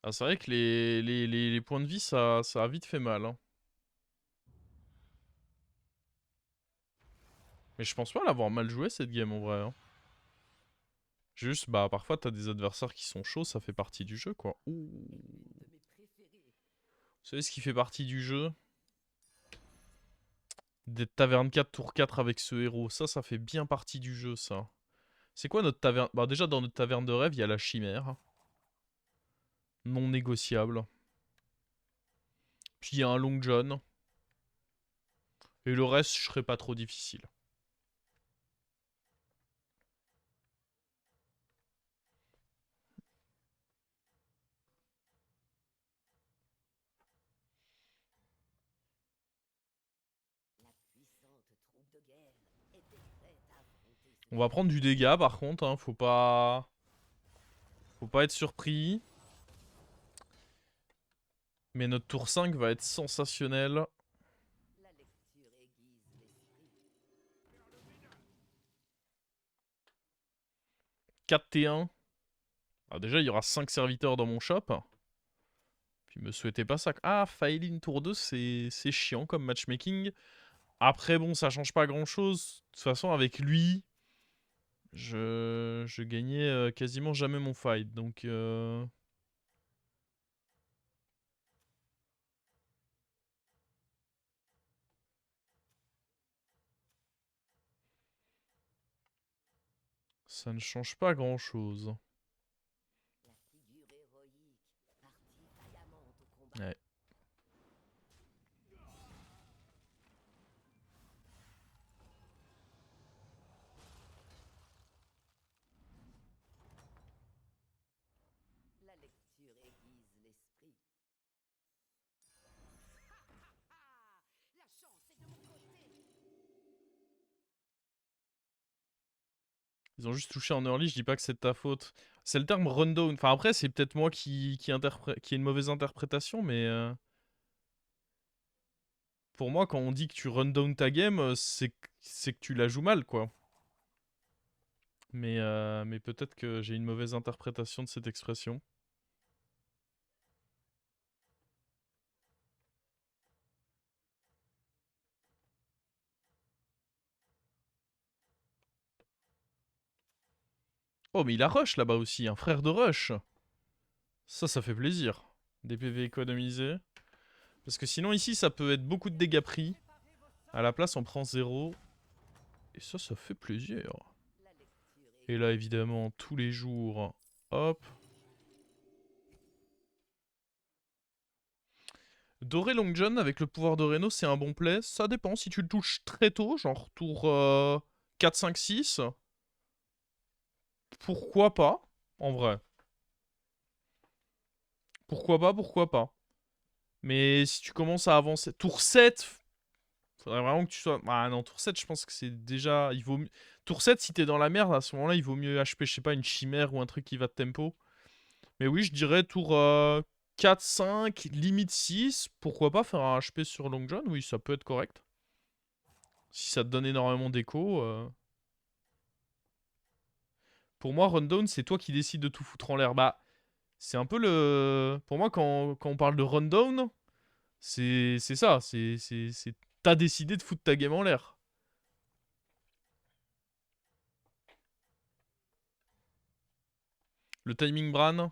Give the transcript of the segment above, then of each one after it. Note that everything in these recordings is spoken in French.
Ah, c'est vrai que les points de vie, ça a vite fait mal, hein. Mais je pense pas l'avoir mal joué cette game en vrai, hein. Juste, bah parfois t'as des adversaires qui sont chauds, ça fait partie du jeu quoi. Ouh. Vous savez ce qui fait partie du jeu? D'être taverne 4 tour 4 avec ce héros. Ça fait bien partie du jeu ça. C'est quoi notre taverne? Bah déjà dans notre taverne de rêve, il y a la chimère. Non négociable. Puis il y a un long john. Et le reste, je serais pas trop difficile. On va prendre du dégât par contre, hein. Faut pas être surpris. Mais notre tour 5 va être sensationnel. 4T1. Ah, déjà, il y aura 5 serviteurs dans mon shop. Puis me souhaitez pas ça. Ah, Failin tour 2, c'est chiant comme matchmaking. Après, bon, ça change pas grand chose. De toute façon, avec lui, je gagnais quasiment jamais mon fight. Donc, ça ne change pas grand chose. Ouais. Ils ont juste touché en early, je dis pas que c'est de ta faute. C'est le terme rundown. Enfin, après, c'est peut-être moi qui ai une mauvaise interprétation, mais pour moi, quand on dit que tu rundown ta game, c'est que tu la joues mal, quoi. Mais peut-être que j'ai une mauvaise interprétation de cette expression. Oh, mais il a rush là-bas aussi, un frère de rush. Ça fait plaisir. Des PV économisés. Parce que sinon, ici, ça peut être beaucoup de dégâts pris. À la place, on prend 0. Et ça fait plaisir. Et là, évidemment, tous les jours, hop. Doré Long John avec le pouvoir de Reno, c'est un bon play. Ça dépend. Si tu le touches très tôt, genre tour 4, 5, 6, pourquoi pas, en vrai. Pourquoi pas, pourquoi pas. Mais si tu commences à avancer... Tour 7, faudrait vraiment que tu sois... Ah non, tour 7, je pense que c'est déjà... Tour 7, si t'es dans la merde, à ce moment-là, il vaut mieux HP, je sais pas, une chimère ou un truc qui va de tempo. Mais oui, je dirais tour 4, 5, limite 6. Pourquoi pas faire un HP sur Long John? Oui, ça peut être correct. Si ça te donne énormément d'écho. Pour moi, rundown, c'est toi qui décides de tout foutre en l'air. Bah, c'est un peu le... Pour moi, quand on parle de rundown, c'est ça. T'as décidé de foutre ta game en l'air. Le timing Bran,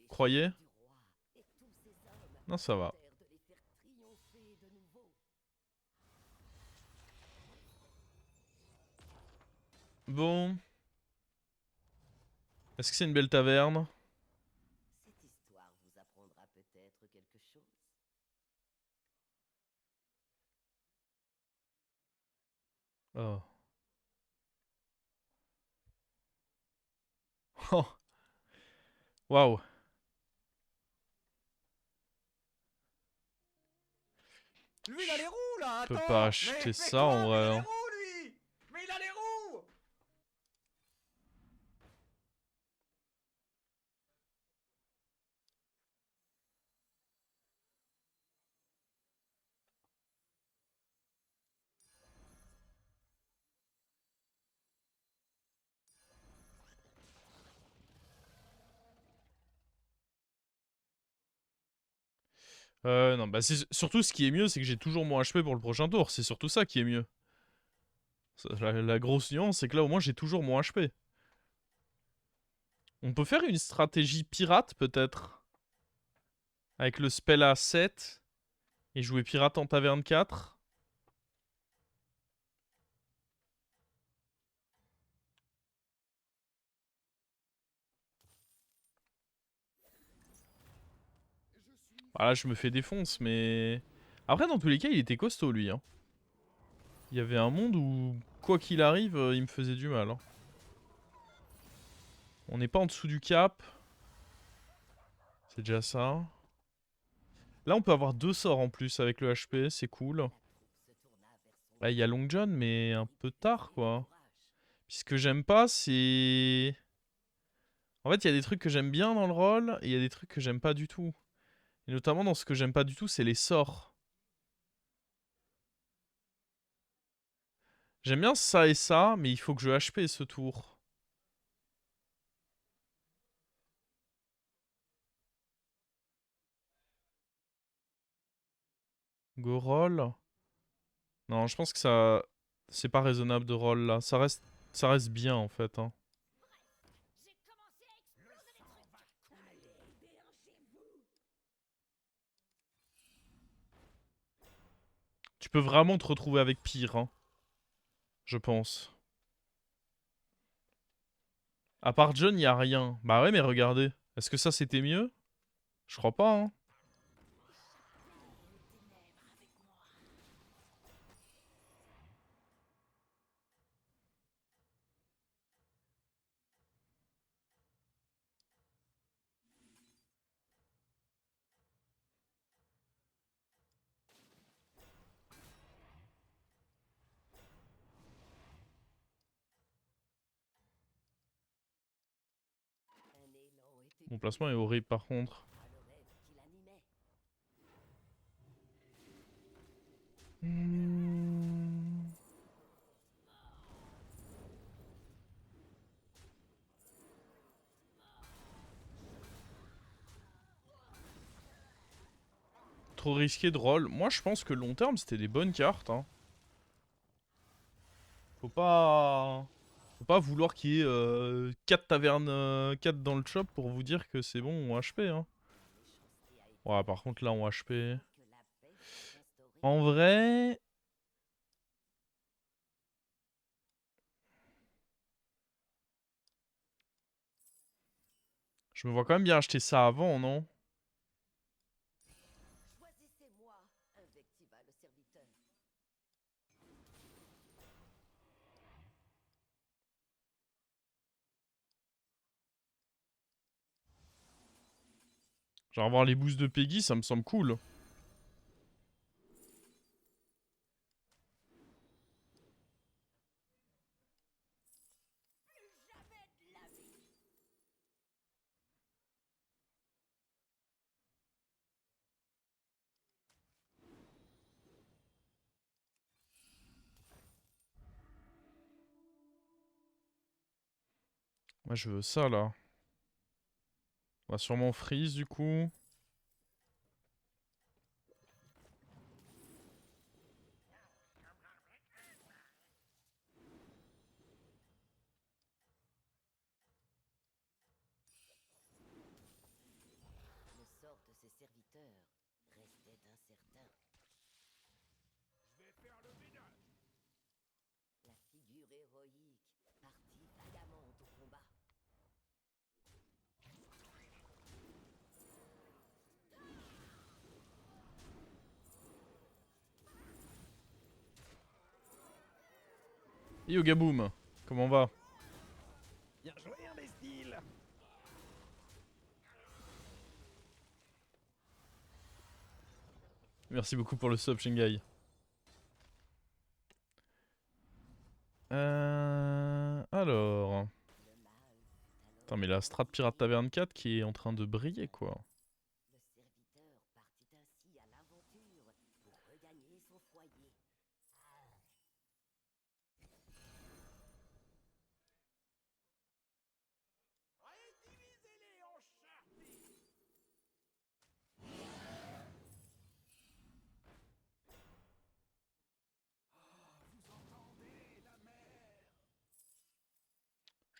croyez? Non, ça va. Bon. Est-ce que c'est une belle taverne? Oh. Oh. Waouh. Lui, il a les roues, là, Je peux pas attends. Mais acheter ça en fais-toi, mais il vrai, a les hein. roues, lui. Mais il a les roues. Non, bah surtout ce qui est mieux, c'est que j'ai toujours mon HP pour le prochain tour. C'est surtout ça qui est mieux. La grosse nuance, c'est que là, au moins, j'ai toujours mon HP. On peut faire une stratégie pirate, peut-être. Avec le spell à 7. Et jouer pirate en taverne 4. Ah là, je me fais défonce, mais... Après, dans tous les cas, il était costaud, lui. Hein. Il y avait un monde où, quoi qu'il arrive, il me faisait du mal. Hein. On n'est pas en dessous du cap. C'est déjà ça. Là, on peut avoir 2 sorts en plus avec le HP, c'est cool. Là, il y a Long John, mais un peu tard, quoi. Puis ce que j'aime pas, c'est... En fait, il y a des trucs que j'aime bien dans le rôle, et il y a des trucs que j'aime pas du tout. Et notamment, dans ce que j'aime pas du tout, c'est les sorts. J'aime bien ça et ça, mais il faut que je HP ce tour. Go roll. Non, je pense que ça... C'est pas raisonnable de roll là. Ça reste bien en fait. Hein. Tu peux vraiment te retrouver avec pire. Hein, je pense. À part John, y a rien. Bah ouais, mais regardez. Est-ce que ça c'était mieux? Je crois pas. Hein. Mon placement est horrible par contre. Trop risqué de roll. Moi je pense que long terme c'était des bonnes cartes. Hein. Faut pas... Faut pas vouloir qu'il y ait 4 tavernes 4 dans le shop pour vous dire que c'est bon en HP. Hein. Ouais, par contre là en HP... En vrai... Je me vois quand même bien acheter ça avant, non? Genre avoir les boosts de Peggy, ça me semble cool. Moi je veux ça là. On va sûrement freeze du coup. Le sort de ses serviteurs restait incertain. Je vais faire le ménage. La figure héroïque partit vaillamment au combat. Yoga Boom, comment on va? Bien joué, imbécile. Merci beaucoup pour le sub, Shingai. Alors... Le mal fut Attends, mais alors la strat Pirate Taverne 4 qui est en train de briller, quoi. le serviteur partit ainsi à l'aventure pour regagner son foyer. Allez, divisez-les en charpie.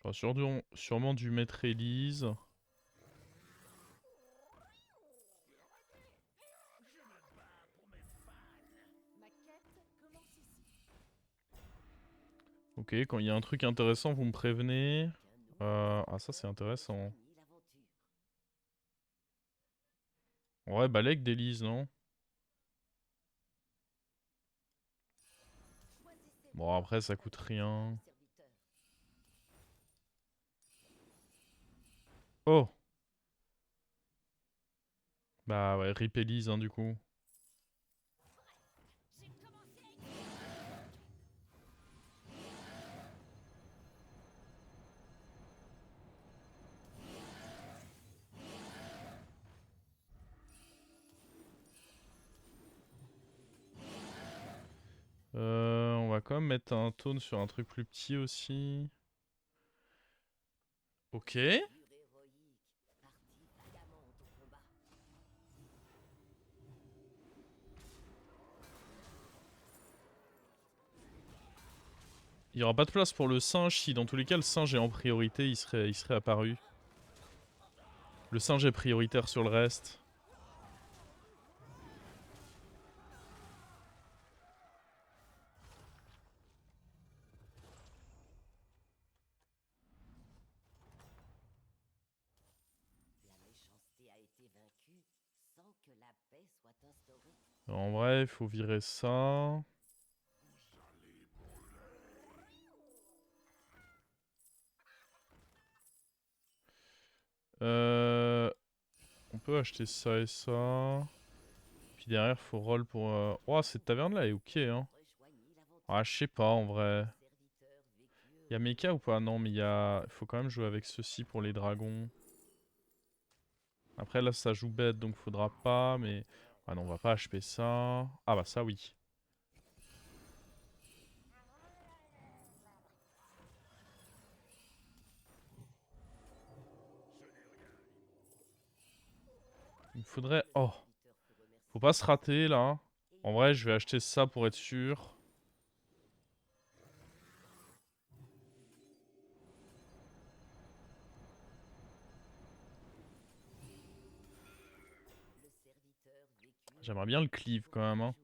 J'aurais sûrement dû mettre Elise. Ma quête commence ici. Ok, quand il y a un truc intéressant, vous me prévenez. Qu'un autre Ah, ça c'est serviteur intéressant. finit l'aventure. Ouais, Balek d'Elise, non? Choisissez Bon, après, ça coûte rien. serviteur. Oh! Bah ouais, rip Elise, hein, du coup. On va quand même mettre un taunt sur un truc plus petit aussi. Ok. Figure héroïque, partie vaillamment au combat. Il n'y aura pas de place pour le singe si dans tous les cas le singe est en priorité, il serait apparu. Le singe est prioritaire sur le reste. La méchanceté a été vaincue sans que la paix soit instaurée. En vrai, il faut virer ça. On peut acheter ça et ça. Puis derrière, faut roll pour... Oh, cette taverne là est ok, hein. Rejoignez l'aventure. Ah, je sais pas, en vrai. Serviteur vécu Y'a mecha ou pas? Non, mais il faut quand même jouer avec ceci pour les dragons. Après, là, ça joue bête, donc faudra pas, mais... Ah non, on va pas HP ça. Ah bah ça, oui. Il me faudrait... Oh, faut pas se rater, là. En vrai, je vais acheter ça pour être sûr. le serviteur vécu J'aimerais bien le cleave quand même, hein.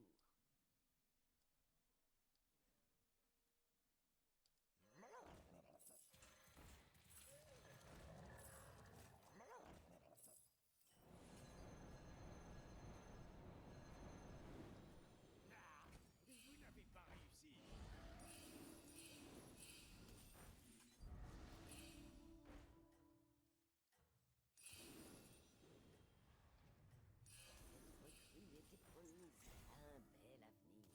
Vous n'avez pas réussi. recrue était promise à un bel avenir.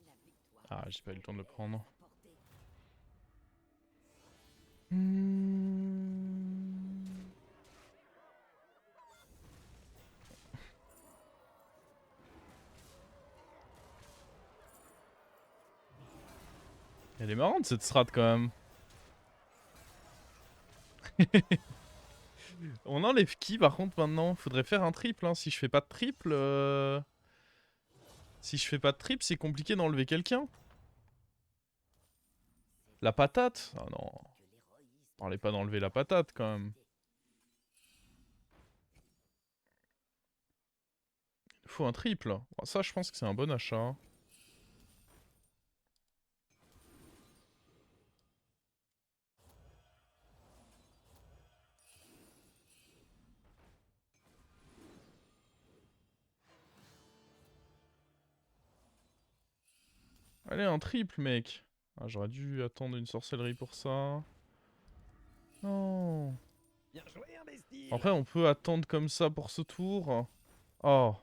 La victoire Ah, j'ai pas eu le temps de le est à prendre. sa portée. Elle est marrante cette strat quand même. On enlève qui par contre maintenant? Faudrait faire un triple, hein. Si je fais pas de triple... Si je fais pas de triple, c'est compliqué d'enlever quelqu'un. La patate? Ah non. Que l'héroïsme Parlez pas d'enlever la patate quand même. Il faut un triple. Bon, ça, je pense que c'est un bon achat, hein. Allez, un triple, mec. Ah, j'aurais dû attendre une sorcellerie pour ça. Non. Bien joué, imbécile. Après, on peut attendre comme ça pour ce tour. Oh.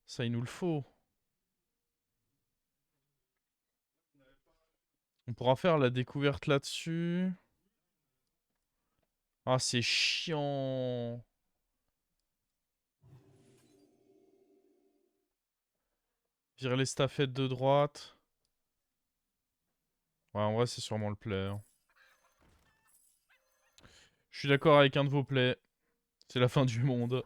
Ça, il nous le faut. On pourra faire la découverte là-dessus. Ah, c'est chiant. Virer les staffettes de droite. Ouais, en vrai, c'est sûrement le play, hein. Je suis d'accord avec un de vos plays. C'est la fin du monde.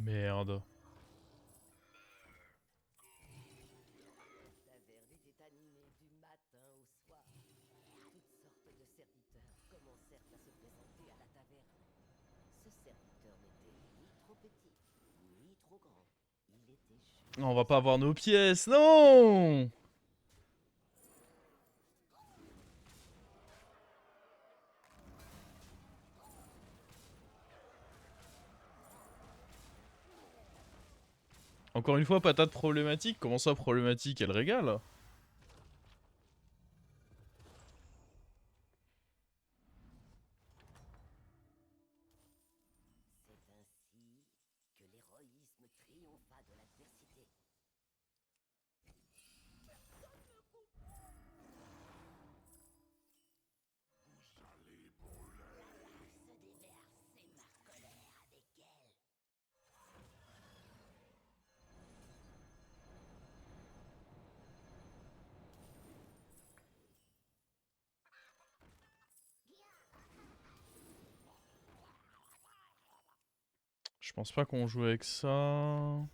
Merde. taverne était animée du matin au soir. Toutes sortes de serviteurs commencèrent à se présenter à la taverne. Ce serviteur n'était ni trop petit, ni trop grand. Il était juste. On va pas avoir nos pièces, non! Encore une fois, patate problématique. Comment ça problématique? Elle régale. C'est ainsi que l'héroïsme triompha de l'adversité. Se déverser ma colère avec elle. Je pense pas qu'on joue avec ça. Se nouer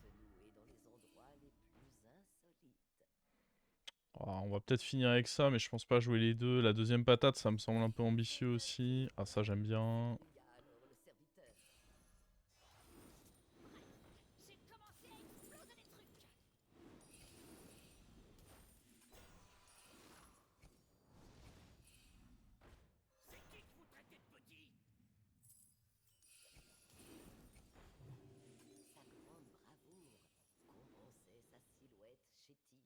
dans les endroits les plus insolites. Ah, on va peut-être finir avec ça, mais je pense pas jouer les deux. La deuxième patate, ça me semble un peu ambitieux aussi. Ah, ça j'aime bien. Cria alors le serviteur. J'ai commencé à exploser des trucs. C'est qui que vous traitez de petit? Sa grande bravoure compensait sa silhouette chétive.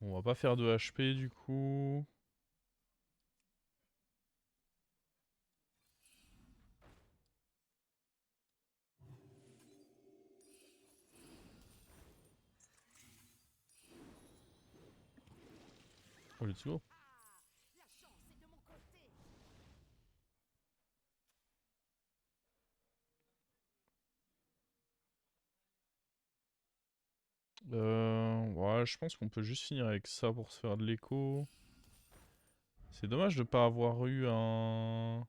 On va pas faire de HP du coup. Oh, let's go. Ah, la chance est de mon côté. Ouais, je pense qu'on peut juste finir avec ça pour se faire de l'écho. C'est dommage de pas avoir eu un...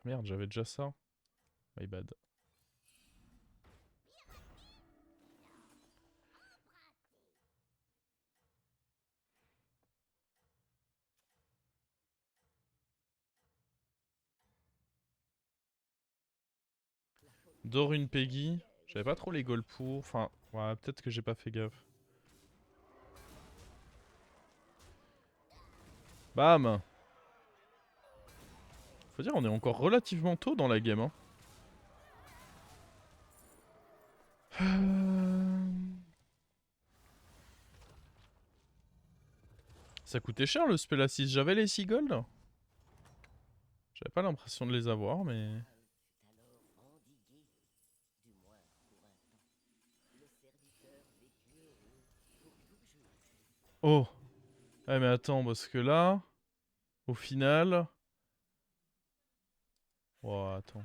Merde, j'avais déjà ça. My bad. Dors une Peggy. J'avais pas trop les goals pour. Enfin, ouais, peut-être que j'ai pas fait gaffe. Bam! Faut dire, on est encore relativement tôt dans la game. Hein. Ça coûtait cher le spell assist. J'avais les 6 gold. J'avais pas l'impression de les avoir, mais... Fut alors endigué, du moins pour un temps. Le serviteur vécut heureux pour toujours. Oh! Ouais, mais attends, parce que là... Au final... Oh, attends.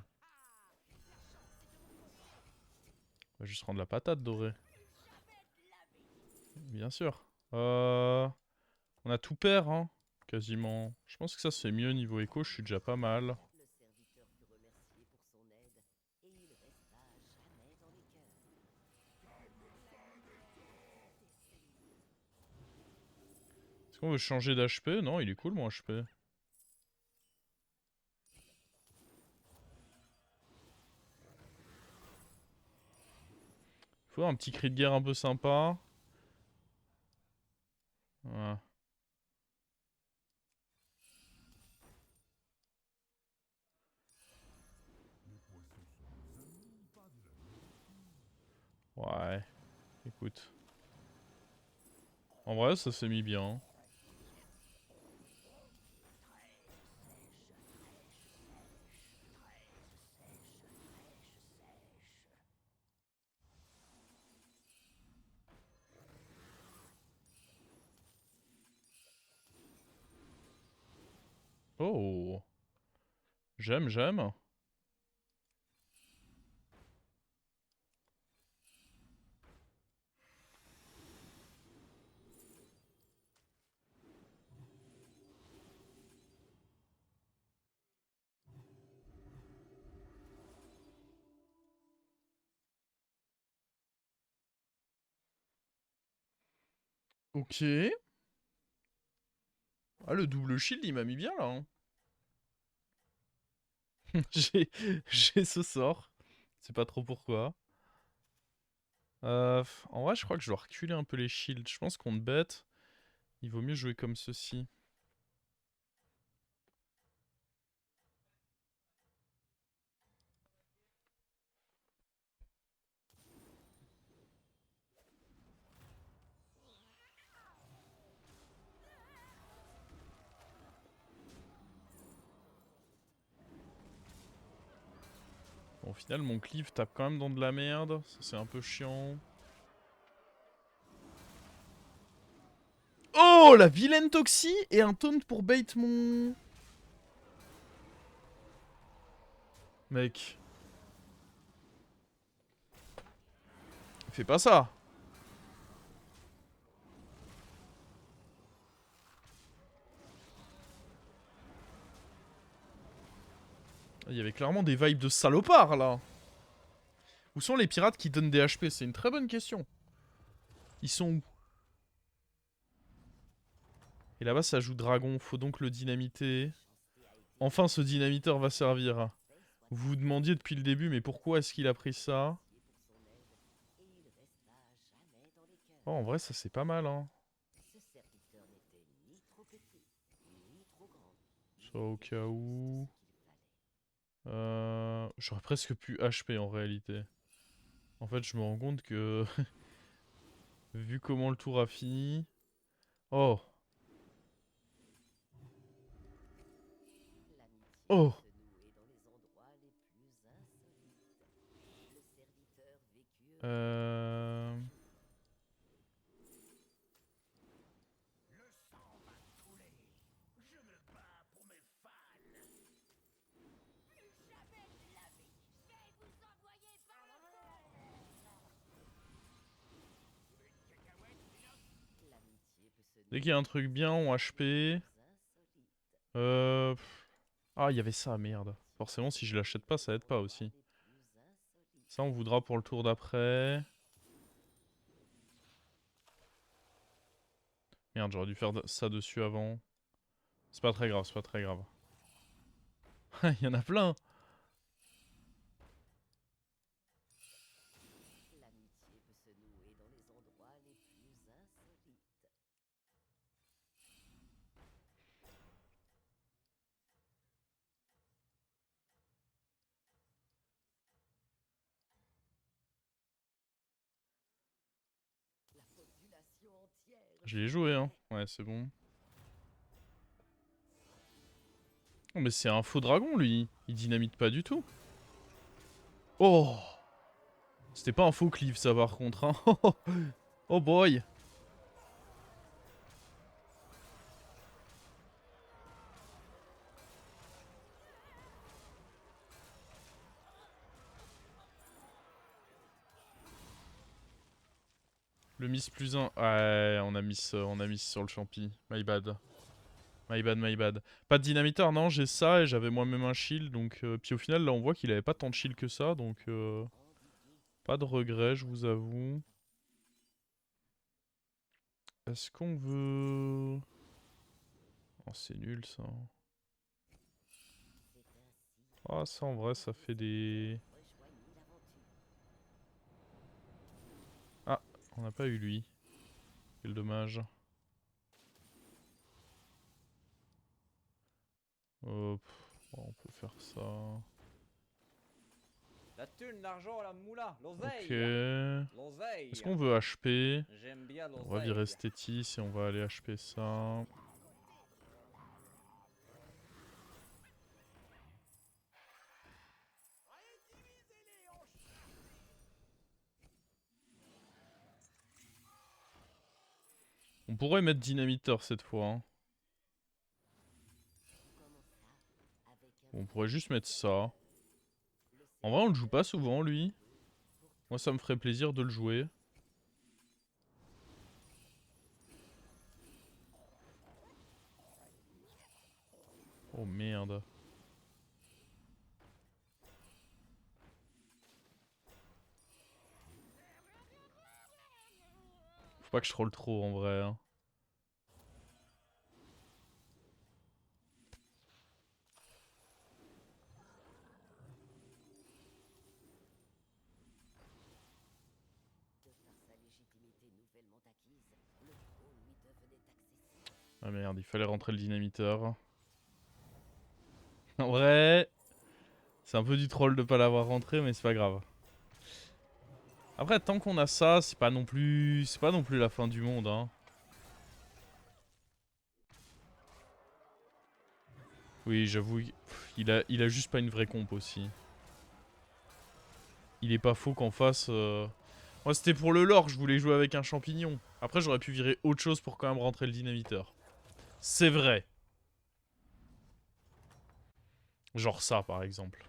On va juste rendre la patate dorée. Bien sûr. On a tout perd, hein. Quasiment. Je pense que ça c'est mieux niveau écho, je suis déjà pas mal. Le serviteur fut remercié pour son aide et il resta jamais dans les cœurs. Est-ce qu'on veut changer d'HP? Non, il est cool mon HP. Faut un petit cri de guerre un peu sympa. Ouais. Ouais. Écoute. En vrai, ça s'est mis bien. Oh. J'aime, j'aime. Ok. Ah, le double shield, il m'a mis bien là. Hein. J'ai ce sort. C'est pas trop pourquoi. En vrai, je crois que je dois reculer un peu les shields. Je pense qu'on te bête. Il vaut mieux jouer comme ceci. Bon, au final, mon cleave tape quand même dans de la merde. Ça, c'est un peu chiant. Oh, la vilaine Toxie et un taunt pour bait mon... Mec. Fais pas ça. Il y avait clairement des vibes de salopard, là. Où sont les pirates qui donnent des HP? C'est une très bonne question. Ils sont où? Et là-bas, ça joue dragon. Faut donc le dynamiter. Enfin, ce dynamiteur va servir. Vous vous demandiez depuis le début, mais pourquoi est-ce qu'il a pris ça? Oh, en vrai, ça c'est pas mal, hein. Ça, au cas où... J'aurais presque pu HP en réalité. En fait, je me rends compte que... vu comment le tour a fini... Oh! Oh! Euh... Le sang va couler. Je me bats pour mes fans. Plus jamais de la vie. Je vais vous envoyer par le Une cacahuète, Inox? Dès qu'il y a un truc bien, on HP. Ah, il y avait ça, merde. Forcément, si je l'achète pas, ça aide pas aussi. Ça, on voudra pour le tour d'après. Merde, j'aurais dû faire ça dessus avant. C'est pas très grave, c'est pas très grave. Il y en a plein. Je l'ai joué, hein. Ouais, c'est bon. Oh, mais c'est un faux dragon, lui. Il dynamite pas du tout. Oh! C'était pas un faux cleave, ça, par contre. Hein. Oh boy! Le miss plus 1. Ouais, on a mis sur le champi. My bad. My bad, my bad. Pas de dynamiteur, non, j'ai ça et j'avais moi-même un shield. Donc, puis au final, là, on voit qu'il avait pas tant de shield que ça. Donc, pas de regret, je vous avoue. Est-ce qu'on veut... Oh, c'est nul, ça. Ah, ça, en vrai, ça fait des... Ah, on n'a pas eu lui. Quel dommage. On peut faire ça. La thune, l'argent, la moula, Ok. l'oseille. L'oseille. Est-ce qu'on veut HP? J'aime bien On va virer l'oseille. Stétis et on va aller HP ça. On pourrait mettre Dynamiteur cette fois. Hein. On pourrait juste mettre ça. En vrai, on le joue pas souvent, lui. Moi, ça me ferait plaisir de le jouer. Oh merde. Faut pas que je troll trop en vrai. Hein. De par sa légitimité nouvellement acquise, le trône lui devenait accessible. Ah merde, il fallait rentrer le dynamiteur. En vrai, c'est un peu du troll de pas l'avoir rentré, mais c'est pas grave. Après, tant qu'on a ça, c'est pas non plus la fin du monde. Hein. Oui, j'avoue, il a juste pas une vraie comp aussi. Il est pas faux qu'en face... Moi, c'était pour le lore, je voulais jouer avec un champignon. Après, j'aurais pu virer autre chose pour quand même rentrer le dynamiteur. C'est vrai. Genre ça, par exemple.